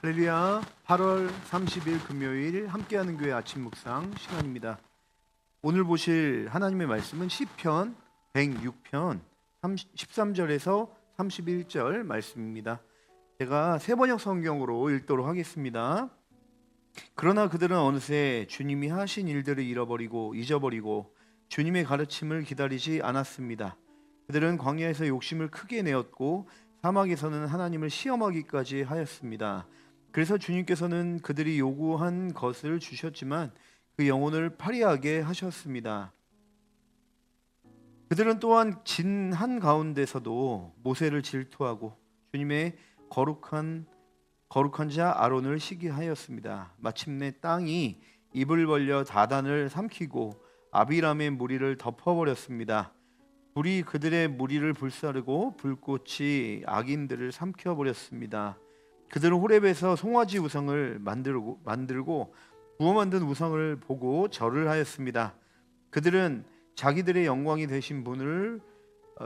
할렐루야. 8월 30일 금요일 함께하는 교회 아침 묵상 시간입니다. 오늘 보실 하나님의 말씀은 시편 106편 13절에서 31절 말씀입니다. 제가 세번역 성경으로 읽도록 하겠습니다. 그러나 그들은 어느새 주님이 하신 일들을 잊어버리고 주님의 가르침을 기다리지 않았습니다. 그들은 광야에서 욕심을 크게 내었고 사막에서는 하나님을 시험하기까지 하였습니다. 그래서 주님께서는 그들이 요구한 것을 주셨지만 그 영혼을 파리하게 하셨습니다. 그들은 또한 진 한가운데서도 모세를 질투하고 주님의 거룩한 자 아론을 시기하였습니다. 마침내 땅이 입을 벌려 다단을 삼키고 아비람의 무리를 덮어버렸습니다. 불이 그들의 무리를 불사르고 불꽃이 악인들을 삼켜버렸습니다. 그들은 호렙에서 송아지 우상을 만들고 구워 만든 우상을 보고 절을 하였습니다. 그들은 자기들의 영광이 되신 분을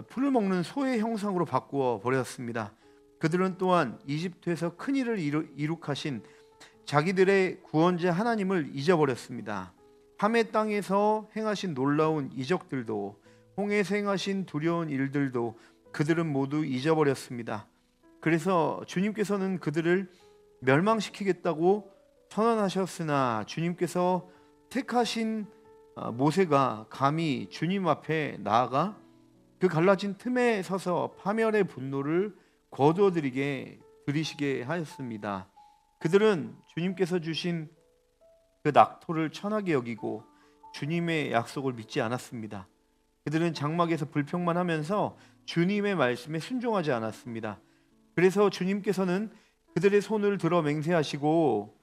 풀을 먹는 소의 형상으로 바꾸어 버렸습니다. 그들은 또한 이집트에서 큰 일을 이룩하신 자기들의 구원자 하나님을 잊어버렸습니다. 함의 땅에서 행하신 놀라운 이적들도 홍해에서 행하신 두려운 일들도 그들은 모두 잊어버렸습니다. 그래서 주님께서는 그들을 멸망시키겠다고 선언하셨으나 주님께서 택하신 모세가 감히 주님 앞에 나아가 그 갈라진 틈에 서서 파멸의 분노를 거두어들이시게 하였습니다. 그들은 주님께서 주신 그 낙토를 천하게 여기고 주님의 약속을 믿지 않았습니다. 그들은 장막에서 불평만 하면서 주님의 말씀에 순종하지 않았습니다. 그래서 주님께서는 그들에게 손을 들어 맹세하시고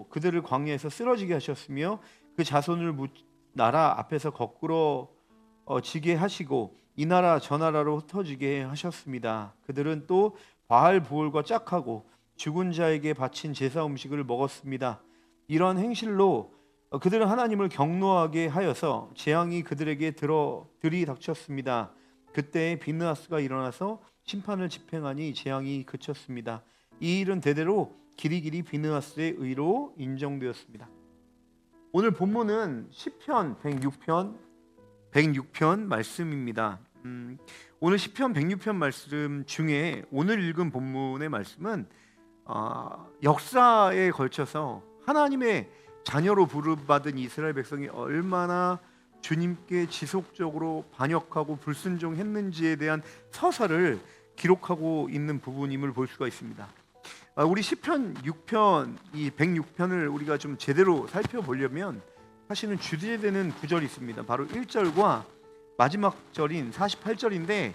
그들을 광야에서 쓰러지게 하셨으며 그 자손을 나라 앞에서 거꾸로 지게 하시고 이 나라 저 나라로 흩어지게 하셨습니다. 그들은 또 바알 부올과 짝하고 죽은 자에게 바친 제사 음식을 먹었습니다. 이러한 행실로 그들은 하나님을 경노하게 하여서 재앙이 그들에게 들이닥쳤습니다. 그때 비느하스가 일어나서 심판을 집행하니 재앙이 그쳤습니다. 이 일은 대대로 길이길이 비느하스의 의로 인정되었습니다. 오늘 본문은 시편 106편 말씀입니다. 오늘 시편 106편 말씀 중에 오늘 읽은 본문의 말씀은 역사에 걸쳐서 하나님의 자녀로 부름받은 이스라엘 백성이 얼마나 주님께 지속적으로 반역하고 불순종했는지에 대한 서사를 기록하고 있는 부분임을 볼 수가 있습니다. 우리 시편 6편, 이 106편을 우리가 좀 제대로 살펴보려면 사실은 주제되는 구절이 있습니다. 바로 1절과 마지막 절인 48절인데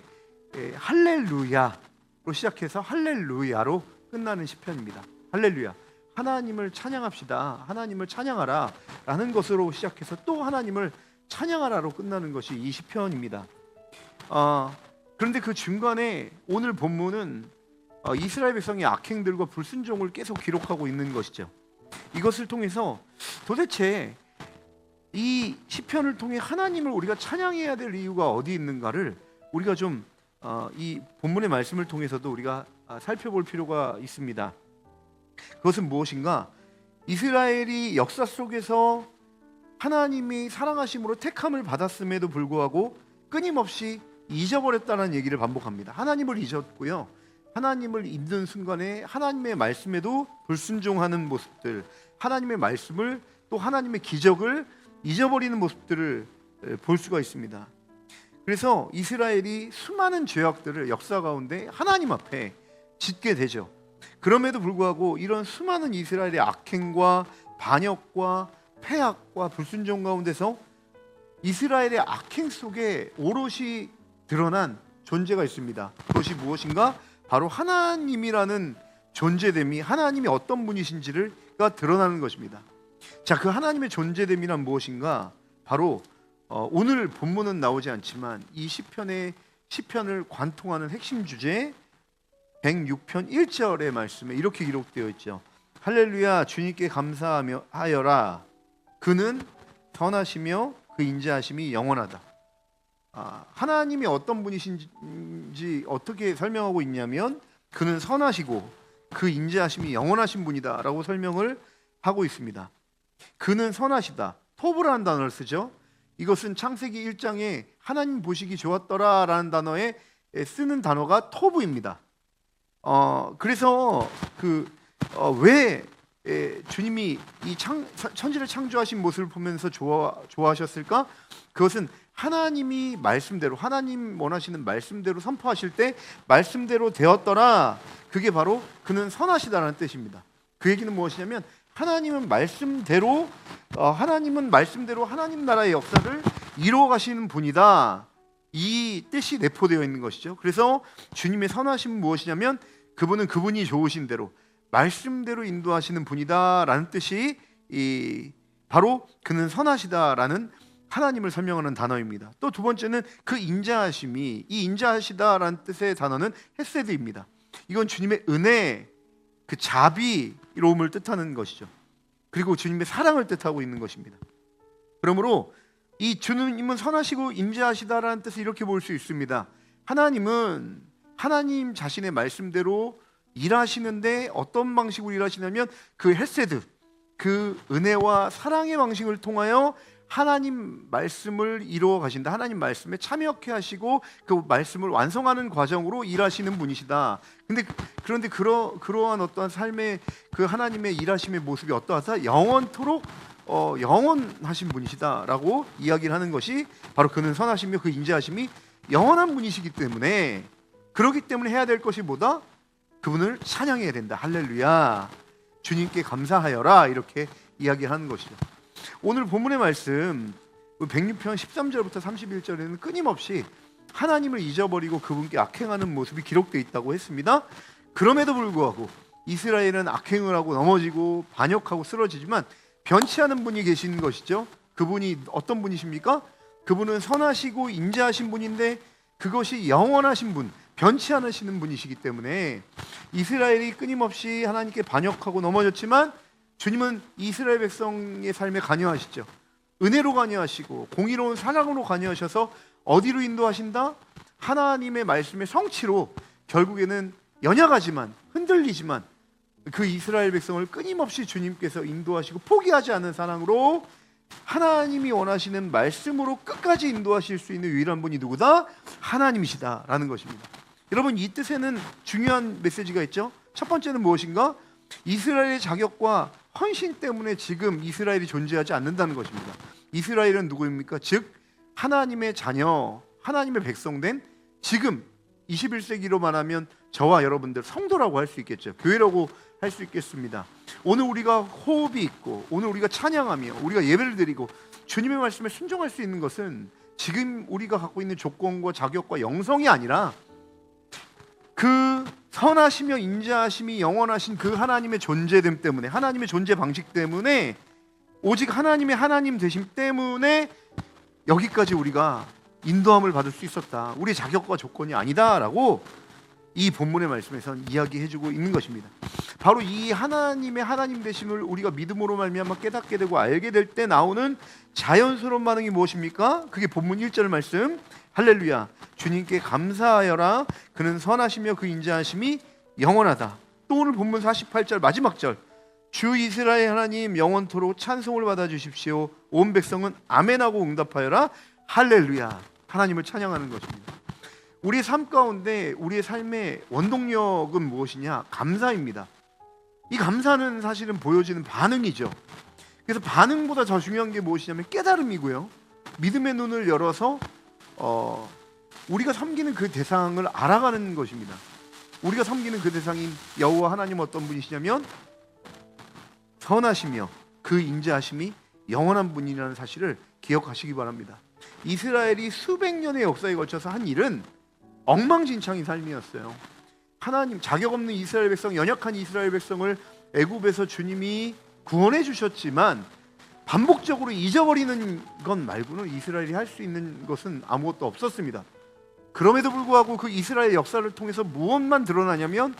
할렐루야로 시작해서 할렐루야로 끝나는 시편입니다. 할렐루야, 하나님을 찬양합시다, 하나님을 찬양하라 라는 것으로 시작해서 또 하나님을 찬양하라로 끝나는 것이 이 시편입니다. 그런데 그 중간에 오늘 본문은 이스라엘 백성의 악행들과 불순종을 계속 기록하고 있는 것이죠. 이것을 통해서 도대체 이 시편을 통해 하나님을 우리가 찬양해야 될 이유가 어디 있는가를 우리가 좀 이 본문의 말씀을 통해서도 우리가 살펴볼 필요가 있습니다. 그것은 무엇인가? 이스라엘이 역사 속에서 하나님이 사랑하심으로 택함을 받았음에도 불구하고 끊임없이 잊어버렸다는 얘기를 반복합니다. 하나님을 잊었고요, 하나님을 잊는 순간에 하나님의 말씀에도 불순종하는 모습들, 하나님의 말씀을 또 하나님의 기적을 잊어버리는 모습들을 볼 수가 있습니다. 그래서 이스라엘이 수많은 죄악들을 역사 가운데 하나님 앞에 짓게 되죠. 그럼에도 불구하고 이런 수많은 이스라엘의 악행과 반역과 패악과 불순종 가운데서 이스라엘의 악행 속에 오롯이 드러난 존재가 있습니다. 그것이 무엇인가? 바로 하나님이라는 존재됨이, 하나님이 어떤 분이신지가 드러나는 것입니다. 자, 그 하나님의 존재됨이란 무엇인가? 바로 오늘 본문은 나오지 않지만 이 시편을 관통하는 핵심 주제 106편 1절의 말씀에 이렇게 기록되어 있죠. 할렐루야, 주님께 감사하여라. 그는 선하시며 그 인자하심이 영원하다. 하나님이 어떤 분이신지 어떻게 설명하고 있냐면 그는 선하시고 그 인자하심이 영원하신 분이다라고 설명을 하고 있습니다. 그는 선하시다. 토브라는 단어를 쓰죠. 이것은 창세기 1장에 하나님 보시기 좋았더라라는 단어에 쓰는 단어가 토브입니다. 그래서 왜 주님이 이 천지를 창조하신 모습을 보면서 좋아하셨을까? 그것은 하나님이 말씀대로, 하나님 원하시는 말씀대로 선포하실 때 말씀대로 되었더라. 그게 바로 그는 선하시다라는 뜻입니다. 그 얘기는 무엇이냐면 하나님은 말씀대로 하나님 나라의 역사를 이루어 가시는 분이다. 이 뜻이 내포되어 있는 것이죠. 그래서 주님의 선하심은 무엇이냐면 그분은 그분이 좋으신 대로 말씀대로 인도하시는 분이다라는 뜻이 바로 그는 선하시다라는 하나님을 설명하는 단어입니다. 또 두 번째는 그 인자하심이, 이 인자하시다라는 뜻의 단어는 헤세드입니다. 이건 주님의 은혜, 그 자비로움을 뜻하는 것이죠. 그리고 주님의 사랑을 뜻하고 있는 것입니다. 그러므로 이 주님은 선하시고 인자하시다라는 뜻을 이렇게 볼 수 있습니다. 하나님은 하나님 자신의 말씀대로 일하시는데 어떤 방식으로 일하시냐면 그 헤세드, 그 은혜와 사랑의 방식을 통하여 하나님 말씀을 이루어 가신다. 하나님 말씀에 참여케 하시고 그 말씀을 완성하는 과정으로 일하시는 분이시다. 그런데 그러한 어떠한 삶의 그 하나님의 일하심의 모습이 어떠하다? 영원토록 영원하신 분이시다라고 이야기를 하는 것이 바로 그는 선하시며 그 인자하심이 영원한 분이시기 때문에, 그렇기 때문에 해야 될 것이 뭐다? 그분을 찬양해야 된다. 할렐루야. 주님께 감사하여라. 이렇게 이야기하는 것이죠. 오늘 본문의 말씀 106편 13절부터 31절에는 끊임없이 하나님을 잊어버리고 그분께 악행하는 모습이 기록되어 있다고 했습니다. 그럼에도 불구하고 이스라엘은 악행을 하고 넘어지고 반역하고 쓰러지지만 변치 않은 분이 계신 것이죠. 그분이 어떤 분이십니까? 그분은 선하시고 인자하신 분인데 그것이 영원하신 분, 변치 않으시는 분이시기 때문에 이스라엘이 끊임없이 하나님께 반역하고 넘어졌지만 주님은 이스라엘 백성의 삶에 관여하시죠. 은혜로 관여하시고 공의로운 사랑으로 관여하셔서 어디로 인도하신다? 하나님의 말씀의 성취로 결국에는 연약하지만 흔들리지만 그 이스라엘 백성을 끊임없이 주님께서 인도하시고 포기하지 않은 사랑으로 하나님이 원하시는 말씀으로 끝까지 인도하실 수 있는 유일한 분이 누구다? 하나님이시다라는 것입니다. 여러분, 이 뜻에는 중요한 메시지가 있죠. 첫 번째는 무엇인가? 이스라엘의 자격과 헌신 때문에 지금 이스라엘이 존재하지 않는다는 것입니다. 이스라엘은 누구입니까? 즉 하나님의 자녀, 하나님의 백성된 지금 21세기로 말하면 저와 여러분들 성도라고 할 수 있겠죠. 교회라고 할 수 있겠습니다. 오늘 우리가 호흡이 있고 오늘 우리가 찬양하며 우리가 예배를 드리고 주님의 말씀에 순종할 수 있는 것은 지금 우리가 갖고 있는 조건과 자격과 영성이 아니라 그 선하시며 인자하심이 영원하신 그 하나님의 존재됨 때문에, 하나님의 존재 방식 때문에, 오직 하나님의 하나님 되심 때문에 여기까지 우리가 인도함을 받을 수 있었다. 우리의 자격과 조건이 아니다라고 이 본문의 말씀에서는 이야기해주고 있는 것입니다. 바로 이 하나님의 하나님 되심을 우리가 믿음으로 말미암아 깨닫게 되고 알게 될 때 나오는 자연스러운 반응이 무엇입니까? 그게 본문 1절 말씀. 할렐루야. 주님께 감사하여라. 그는 선하시며 그 인자하심이 영원하다. 또 오늘 본문 48절 마지막 절. 주 이스라엘 하나님 영원토록 찬송을 받아 주십시오. 온 백성은 아멘하고 응답하여라. 할렐루야. 하나님을 찬양하는 것입니다. 우리의 삶 가운데 우리의 삶의 원동력은 무엇이냐? 감사입니다. 이 감사는 사실은 보여지는 반응이죠. 그래서 반응보다 더 중요한 게 무엇이냐면 깨달음이고요. 믿음의 눈을 열어서 우리가 섬기는 그 대상을 알아가는 것입니다. 우리가 섬기는 그 대상인 여호와 하나님 어떤 분이시냐면 선하시며 그 인자하심이 영원한 분이라는 사실을 기억하시기 바랍니다. 이스라엘이 수백 년의 역사에 걸쳐서 한 일은 엉망진창인 삶이었어요. 하나님, 자격 없는 이스라엘 백성, 연약한 이스라엘 백성을 애굽에서 주님이 구원해 주셨지만 반복적으로 잊어버리는 것 말고는 이스라엘이 할 수 있는 것은 아무것도 없었습니다. 그럼에도 불구하고 그 이스라엘 역사를 통해서 무엇만 드러나냐면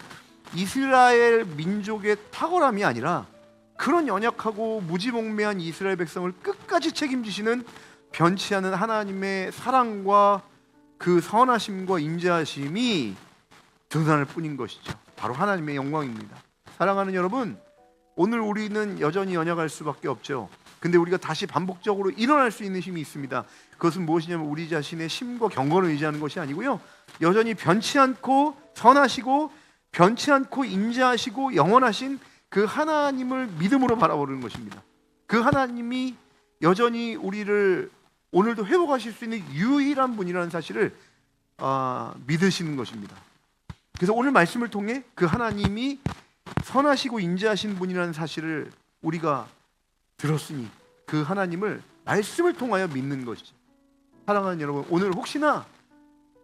이스라엘 민족의 탁월함이 아니라 그런 연약하고 무지몽매한 이스라엘 백성을 끝까지 책임지시는 변치 않은 하나님의 사랑과 그 선하심과 인자하심이 드러날 뿐인 것이죠. 바로 하나님의 영광입니다. 사랑하는 여러분, 오늘 우리는 여전히 연약할 수밖에 없죠. 근데 우리가 다시 반복적으로 일어날 수 있는 힘이 있습니다. 그것은 무엇이냐면 우리 자신의 심과 경건을 의지하는 것이 아니고요, 여전히 변치 않고 선하시고 변치 않고 인자하시고 영원하신 그 하나님을 믿음으로 바라보는 것입니다. 그 하나님이 여전히 우리를 오늘도 회복하실 수 있는 유일한 분이라는 사실을 믿으시는 것입니다. 그래서 오늘 말씀을 통해 그 하나님이 선하시고 인자하신 분이라는 사실을 우리가 들었으니 그 하나님을 말씀을 통하여 믿는 것이죠. 사랑하는 여러분, 오늘 혹시나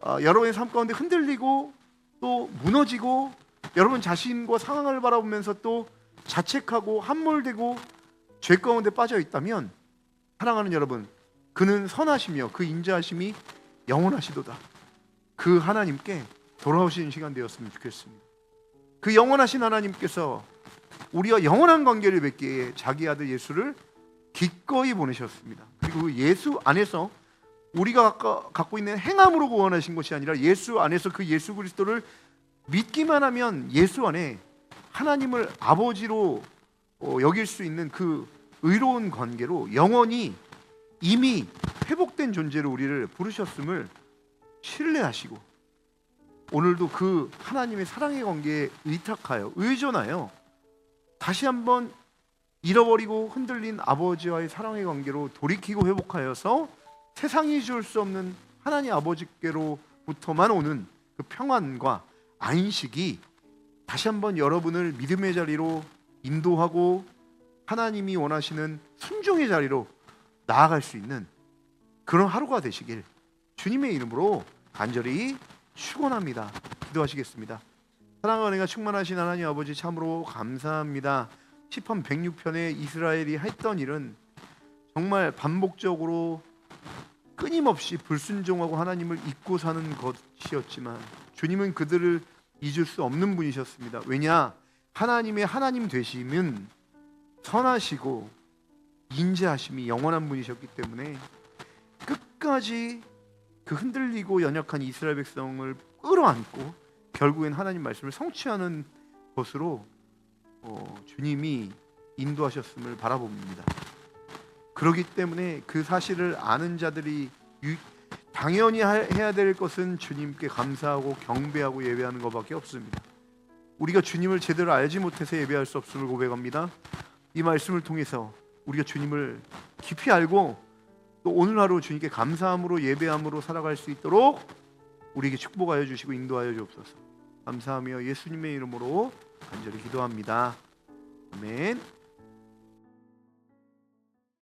여러분의 삶 가운데 흔들리고 또 무너지고 여러분 자신과 상황을 바라보면서 또 자책하고 함몰되고 죄 가운데 빠져 있다면, 사랑하는 여러분, 그는 선하시며 그 인자하심이 영원하시도다. 그 하나님께 돌아오시는 시간 되었으면 좋겠습니다. 그 영원하신 하나님께서 우리와 영원한 관계를 맺기에 자기 아들 예수를 기꺼이 보내셨습니다. 그리고 그 예수 안에서 우리가 갖고 있는 행함으로 구원하신 것이 아니라 예수 안에서 그 예수 그리스도를 믿기만 하면 예수 안에 하나님을 아버지로 여길 수 있는 그 의로운 관계로 영원히 이미 회복된 존재로 우리를 부르셨음을 신뢰하시고, 오늘도 그 하나님의 사랑의 관계에 의탁하여 의존하여 다시 한번 잃어버리고 흔들린 아버지와의 사랑의 관계로 돌이키고 회복하여서 세상이 줄 수 없는 하나님 아버지께로부터만 오는 그 평안과 안식이 다시 한번 여러분을 믿음의 자리로 인도하고 하나님이 원하시는 순종의 자리로 나아갈 수 있는 그런 하루가 되시길 주님의 이름으로 간절히 축원합니다. 기도하시겠습니다. 사랑과 은혜가 충만하신 하나님 아버지, 참으로 감사합니다. 시편 106편에 이스라엘이 했던 일은 정말 반복적으로 끊임없이 불순종하고 하나님을 잊고 사는 것이었지만, 주님은 그들을 잊을 수 없는 분이셨습니다. 왜냐? 하나님의 하나님 되심은 선하시고 인자하심이 영원한 분이셨기 때문에 끝까지 그 흔들리고 연약한 이스라엘 백성을 끌어안고 결국엔 하나님 말씀을 성취하는 것으로 주님이 인도하셨음을 바라봅니다. 그렇기 때문에 그 사실을 아는 자들이 당연히 해야 될 것은 주님께 감사하고 경배하고 예배하는 것밖에 없습니다. 우리가 주님을 제대로 알지 못해서 예배할 수 없음을 고백합니다. 이 말씀을 통해서 우리가 주님을 깊이 알고 또 오늘 하루 주님께 감사함으로 예배함으로 살아갈 수 있도록 우리에게 축복하여 주시고 인도하여 주옵소서. 감사하며 예수님의 이름으로 간절히 기도합니다. 아멘.